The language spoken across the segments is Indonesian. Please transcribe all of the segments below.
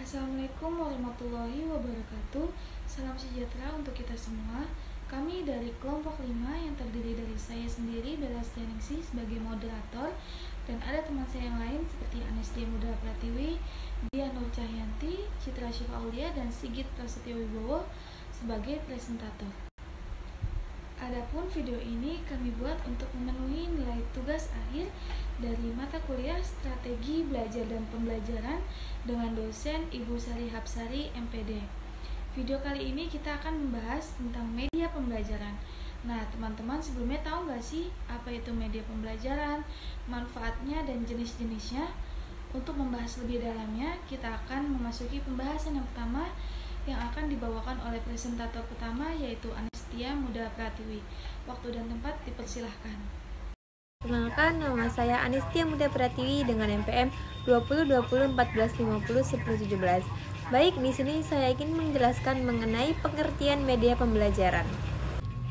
Assalamualaikum warahmatullahi wabarakatuh. Salam sejahtera untuk kita semua. Kami dari kelompok 5 yang terdiri dari saya sendiri, Bella Stianingsih, sebagai moderator, dan ada teman saya yang lain seperti Anestia Muda Pratiwi, Dian Nur Cahyanti, Citra Syifa Aulia, dan Sigit Prasetyo Wibowo sebagai presentator. Adapun video ini kami buat untuk memenuhi nilai tugas akhir dari mata kuliah Strategi Belajar dan Pembelajaran dengan dosen Ibu Sari Hapsari, MPD. Video kali ini kita akan membahas tentang media pembelajaran. Nah, teman-teman sebelumnya tahu nggak sih apa itu media pembelajaran, manfaatnya, dan jenis-jenisnya? Untuk membahas lebih dalamnya, kita akan memasuki pembahasan yang pertama yang akan dibawakan oleh presentator pertama, yaitu Anestia Muda Pratiwi. Waktu dan tempat dipersilahkan. Perkenalkan, nama saya Anestia Muda Pratiwi dengan NPM 202014501017. Baik, di sini saya ingin menjelaskan mengenai pengertian media pembelajaran.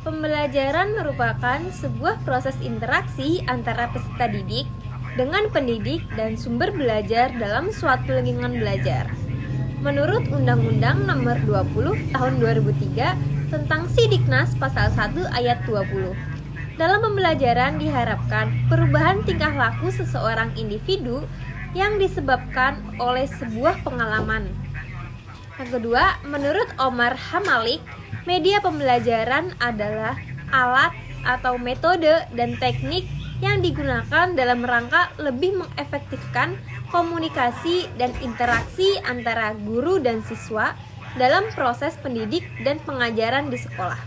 Pembelajaran merupakan sebuah proses interaksi antara peserta didik dengan pendidik dan sumber belajar dalam suatu lingkungan belajar. Menurut Undang-Undang Nomor 20 Tahun 2003 tentang Sidiknas Pasal 1 Ayat 20. Dalam pembelajaran diharapkan perubahan tingkah laku seseorang individu yang disebabkan oleh sebuah pengalaman. Yang kedua, menurut Omar Hamalik, media pembelajaran adalah alat atau metode dan teknik yang digunakan dalam rangka lebih mengefektifkan komunikasi dan interaksi antara guru dan siswa dalam proses pendidik dan pengajaran di sekolah.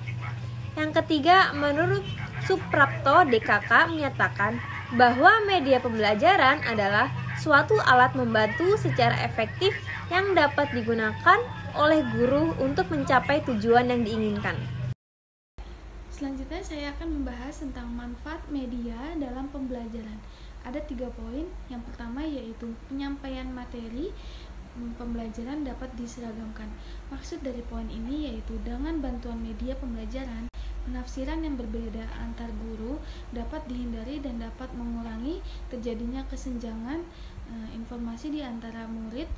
Yang ketiga, menurut Suprapto DKK menyatakan bahwa media pembelajaran adalah suatu alat membantu secara efektif yang dapat digunakan oleh guru untuk mencapai tujuan yang diinginkan. Selanjutnya saya akan membahas tentang manfaat media dalam pembelajaran. Ada 3 poin. Yang pertama yaitu penyampaian materi pembelajaran dapat diseragamkan. Maksud dari poin ini yaitu dengan bantuan media pembelajaran, penafsiran yang berbeda antar guru dapat dihindari dan dapat mengurangi terjadinya kesenjangan informasi di antara murid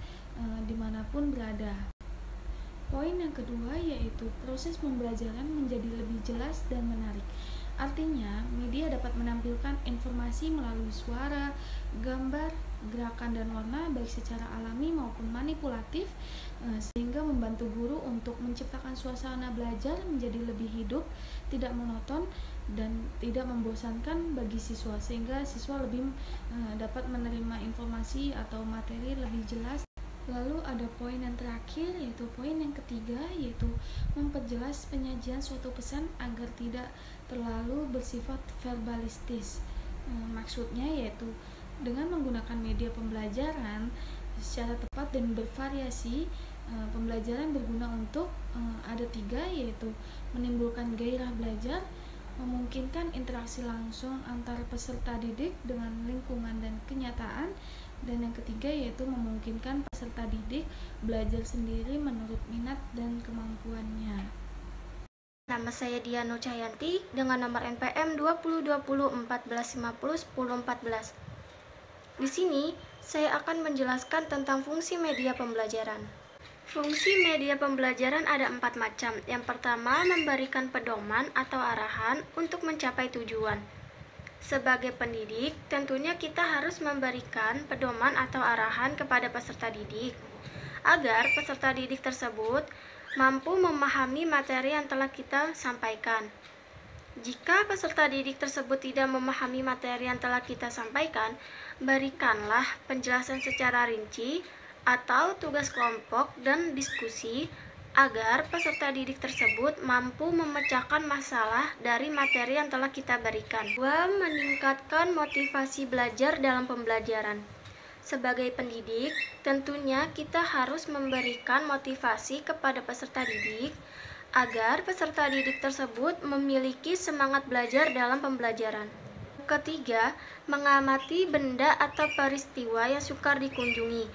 dimanapun berada. Poin yang kedua yaitu proses pembelajaran menjadi lebih jelas dan menarik. Artinya, media dapat menampilkan informasi melalui suara, gambar, gerakan, dan warna baik secara alami maupun manipulatif, sehingga membantu guru untuk menciptakan suasana belajar menjadi lebih hidup, tidak monoton, dan tidak membosankan bagi siswa, sehingga siswa lebih dapat menerima informasi atau materi lebih jelas. Lalu ada poin yang terakhir, yaitu poin yang ketiga, yaitu memperjelas penyajian suatu pesan agar tidak terlalu bersifat verbalistis. Maksudnya yaitu dengan menggunakan media pembelajaran secara tepat dan bervariasi, pembelajaran berguna untuk ada 3, yaitu menimbulkan gairah belajar, memungkinkan interaksi langsung antar peserta didik dengan lingkungan dan kenyataan, dan yang ketiga yaitu memungkinkan peserta didik belajar sendiri menurut minat dan kemampuannya. Nama saya Dian Nur Cahyanti dengan nomor NPM 202014501014. Di sini saya akan menjelaskan tentang fungsi media pembelajaran. Fungsi media pembelajaran ada 4 macam. Yang pertama, memberikan pedoman atau arahan untuk mencapai tujuan. Sebagai pendidik, tentunya kita harus memberikan pedoman atau arahan kepada peserta didik agar peserta didik tersebut mampu memahami materi yang telah kita sampaikan. Jika peserta didik tersebut tidak memahami materi yang telah kita sampaikan, berikanlah penjelasan secara rinci atau tugas kelompok dan diskusi agar peserta didik tersebut mampu memecahkan masalah dari materi yang telah kita berikan. 2. Meningkatkan motivasi belajar dalam pembelajaran. Sebagai pendidik, tentunya kita harus memberikan motivasi kepada peserta didik agar peserta didik tersebut memiliki semangat belajar dalam pembelajaran. Ketiga, mengamati benda atau peristiwa yang sukar dikunjungi,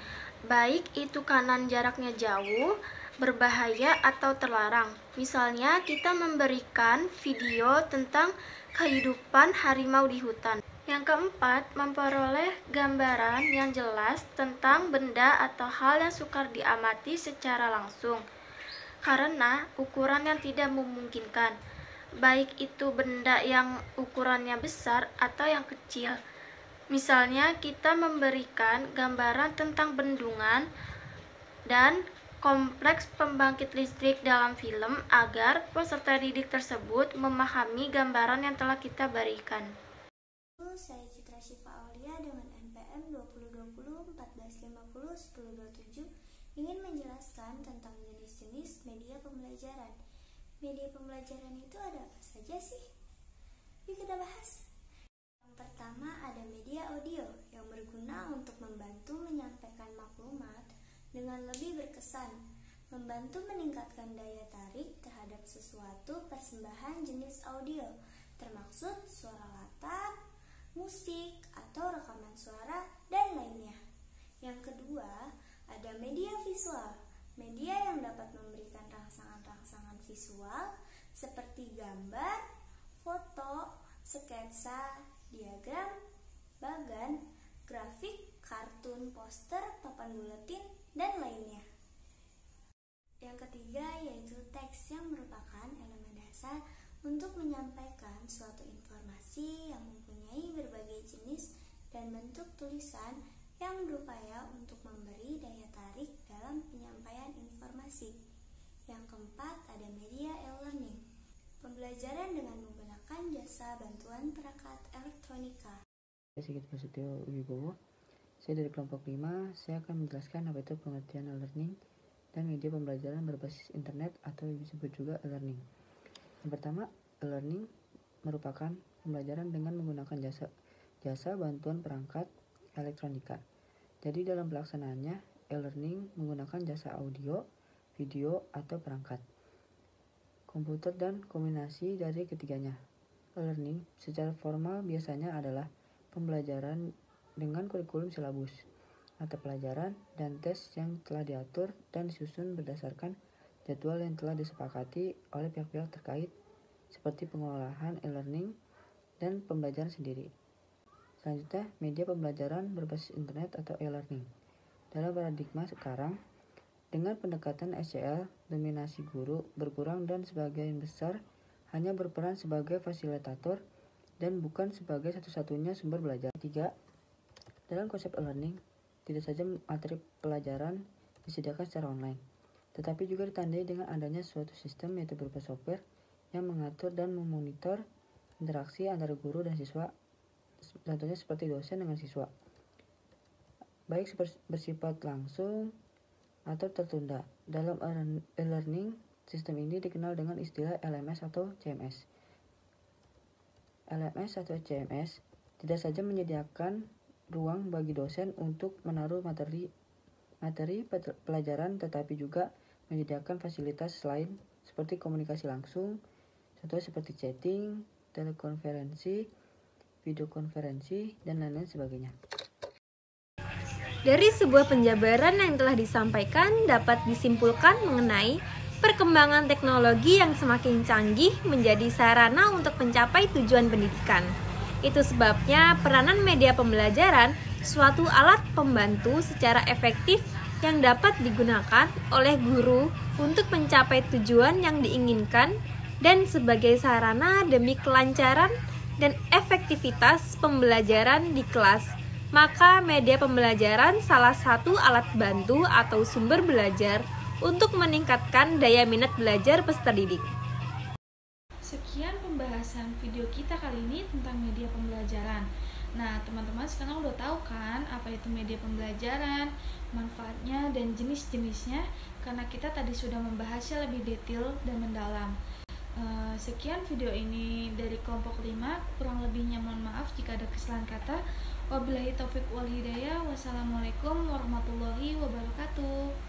baik itu kanan jaraknya jauh, berbahaya atau terlarang. Misalnya kita memberikan video tentang kehidupan harimau di hutan. Yang keempat, memperoleh gambaran yang jelas tentang benda atau hal yang sukar diamati secara langsung karena ukuran yang tidak memungkinkan, baik itu benda yang ukurannya besar atau yang kecil. Misalnya, kita memberikan gambaran tentang bendungan dan kompleks pembangkit listrik dalam film agar peserta didik tersebut memahami gambaran yang telah kita berikan. Saya Citra Syifa Aulia dengan NPM 2020-1450-1027 ingin menjelaskan tentang jenis-jenis media pembelajaran. Media pembelajaran itu ada apa saja sih? Yuk kita bahas. Yang pertama ada media audio yang berguna untuk membantu menyampaikan maklumat dengan lebih berkesan, membantu meningkatkan daya tarik terhadap sesuatu persembahan jenis audio, termaksud suara latar, musik, atau rekaman suara, dan lainnya. Yang kedua, ada media visual. Media yang dapat memberikan rangsangan-rangsangan visual seperti gambar, foto, sketsa, diagram, bagan, grafik, kartun, poster, papan buletin, dan lainnya. Yang ketiga yaitu teks yang merupakan elemen dasar untuk menyampaikan suatu informasi yang mempunyai berbagai jenis dan bentuk tulisan yang berupaya untuk memberi daya tarik dalam penyampaian informasi. Yang keempat ada media e-learning, pembelajaran dengan menggunakan jasa bantuan perangkat elektronika. Saya Sigit Prasetyo Wibowo, saya dari kelompok 5, saya akan menjelaskan apa itu pengertian e-learning dan media pembelajaran berbasis internet atau disebut juga e-learning. Yang pertama, e-learning merupakan pembelajaran dengan menggunakan jasa bantuan perangkat elektronika. Jadi dalam pelaksanaannya, e-learning menggunakan jasa audio, video, atau perangkat komputer dan kombinasi dari ketiganya. E-learning secara formal biasanya adalah pembelajaran dengan kurikulum silabus, mata pelajaran, dan tes yang telah diatur dan disusun berdasarkan jadwal yang telah disepakati oleh pihak-pihak terkait seperti pengelolaan e-learning dan pembelajaran sendiri. Selanjutnya, media pembelajaran berbasis internet atau e-learning. Dalam paradigma sekarang, dengan pendekatan SCL, dominasi guru berkurang dan sebagian besar hanya berperan sebagai fasilitator dan bukan sebagai satu-satunya sumber belajar. 3. Dalam konsep e-learning, tidak saja materi pelajaran disediakan secara online, tetapi juga ditandai dengan adanya suatu sistem yaitu berupa software yang mengatur dan memonitor interaksi antara guru dan siswa, contohnya seperti dosen dengan siswa, baik bersifat langsung atau tertunda. Dalam e-learning, sistem ini dikenal dengan istilah LMS atau CMS. LMS atau CMS tidak saja menyediakan ruang bagi dosen untuk menaruh materi pelajaran, tetapi juga menyediakan fasilitas lain seperti komunikasi langsung, contohnya seperti chatting, telekonferensi, videokonferensi, dan lain-lain sebagainya. Dari sebuah penjabaran yang telah disampaikan dapat disimpulkan mengenai perkembangan teknologi yang semakin canggih menjadi sarana untuk mencapai tujuan pendidikan. Itu sebabnya peranan media pembelajaran suatu alat pembantu secara efektif yang dapat digunakan oleh guru untuk mencapai tujuan yang diinginkan dan sebagai sarana demi kelancaran dan efektivitas pembelajaran di kelas. Maka media pembelajaran salah satu alat bantu atau sumber belajar untuk meningkatkan daya minat belajar peserta didik. Sekian pembahasan video kita kali ini tentang media pembelajaran. Nah, teman-teman sekarang udah tahu kan apa itu media pembelajaran, manfaatnya, dan jenis-jenisnya, karena kita tadi sudah membahasnya lebih detail dan mendalam. Sekian video ini dari kelompok 5, kurang lebihnya mohon maaf jika ada kesalahan kata. Wabillahi taufiq wal hidayah. Wassalamualaikum warahmatullahi wabarakatuh.